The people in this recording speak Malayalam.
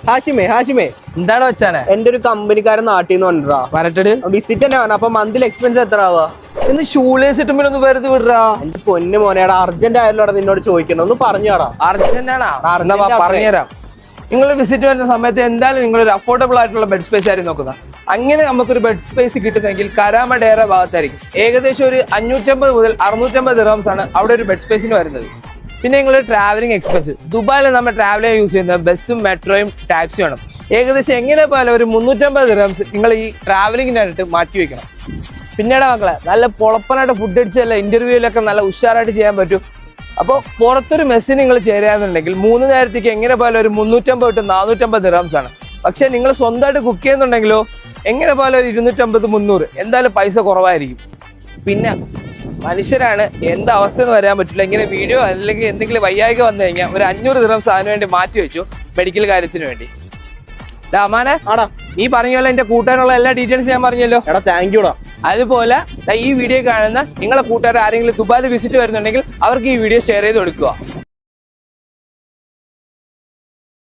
ഹാഷിമേ എന്താണ് വെച്ചാനെ? എന്റെ ഒരു കമ്പനിക്കാരൻ നാട്ടിൽ നിന്ന് കൊണ്ടുവരാ വരട്ടട് വിസിറ്റ് തന്നെ വേണം. അപ്പൊ മന്ത്ലി എക്സ്പെൻസ് എത്ര ആവാ? ഇന്ന് ഷൂലേസ് ഇട്ടുമ്പോഴൊന്ന് വെറുതെ വിടറാ. എന്റെ പൊന്നു മോനെടാ, അർജന്റ് ആയാലോടാ നിന്നോട് ചോദിക്കണം, ഒന്ന് പറഞ്ഞാടാ. അർജന്റാണാ? പറഞ്ഞുതരാം. നിങ്ങൾ വിസിറ്റ് വരുന്ന സമയത്ത് എന്തായാലും നിങ്ങളൊരു അഫോർഡബിൾ ആയിട്ടുള്ള ബെഡ് സ്പേസ് ആയിരിക്കും നോക്കുക. അങ്ങനെ നമുക്കൊരു ബെഡ് സ്പേസ് കിട്ടുന്നെങ്കിൽ കരാമ ഡേറ ഭാഗത്തായിരിക്കും. ഏകദേശം ഒരു 550 മുതൽ 650 ദിർഹംസ് ആണ് അവിടെ ഒരു ബെഡ് സ്പേസിന് വരുന്നത്. പിന്നെ നിങ്ങൾ ട്രാവലിംഗ് എക്സ്പെൻസ്, ദുബായിൽ നമ്മൾ ട്രാവൽ ചെയ്യാൻ യൂസ് ചെയ്യുന്ന ബസ്സും മെട്രോയും ടാക്സിയും ആണ്. ഏകദേശം എങ്ങനെ പോയാലും ഒരു 350 ദിർഹംസ് നിങ്ങൾ ഈ ട്രാവലിങ്ങിനായിട്ട് മാറ്റി വെക്കണം. പിന്നീട് മക്കളെ നല്ല പൊളപ്പനായിട്ട് ഫുഡ് അടിച്ചല്ല ഇന്റർവ്യൂവിലൊക്കെ നല്ല ഉഷാറായിട്ട് ചെയ്യാൻ പറ്റും. അപ്പോൾ പുറത്തൊരു മെസ്സിന് നിങ്ങൾ ചേരാന്നുണ്ടെങ്കിൽ 3 നേരത്തേക്ക് എങ്ങനെ പോയാലും ഒരു 350 to 450 ദിർഹംസ് ആണ്. പക്ഷെ നിങ്ങൾ സ്വന്തമായിട്ട് കുക്ക് ചെയ്യുന്നുണ്ടെങ്കിലോ എങ്ങനെ പോയാലും ഒരു 250-300 എന്തായാലും പൈസ കുറവായിരിക്കും. പിന്നെ മനുഷ്യരാണ്, എന്ത് അവസ്ഥ എന്ന് വരാൻ പറ്റില്ല. ഇങ്ങനെ വീഡിയോ അല്ലെങ്കിൽ എന്തെങ്കിലും വയ്യായ്ക വന്നു കഴിഞ്ഞാൽ ഒരു 500 ദിർഹംസ് അതിന് വേണ്ടി മാറ്റി വെച്ചു മെഡിക്കൽ കാര്യത്തിന് വേണ്ടി. അമാനെ ആടാ, ഈ പറഞ്ഞ പോലെ എന്റെ കൂട്ടാനുള്ള എല്ലാ ഡീറ്റെയിൽസ് ഞാൻ പറഞ്ഞല്ലോ. എടാ താങ്ക് യുടാ. അതുപോലെ ഈ വീഡിയോ കാണുന്ന നിങ്ങളെ കൂട്ടുകാർ ആരെങ്കിലും ദുബായിൽ വിസിറ്റ് വരുന്നുണ്ടെങ്കിൽ അവർക്ക് ഈ വീഡിയോ ഷെയർ ചെയ്ത് കൊടുക്കുക.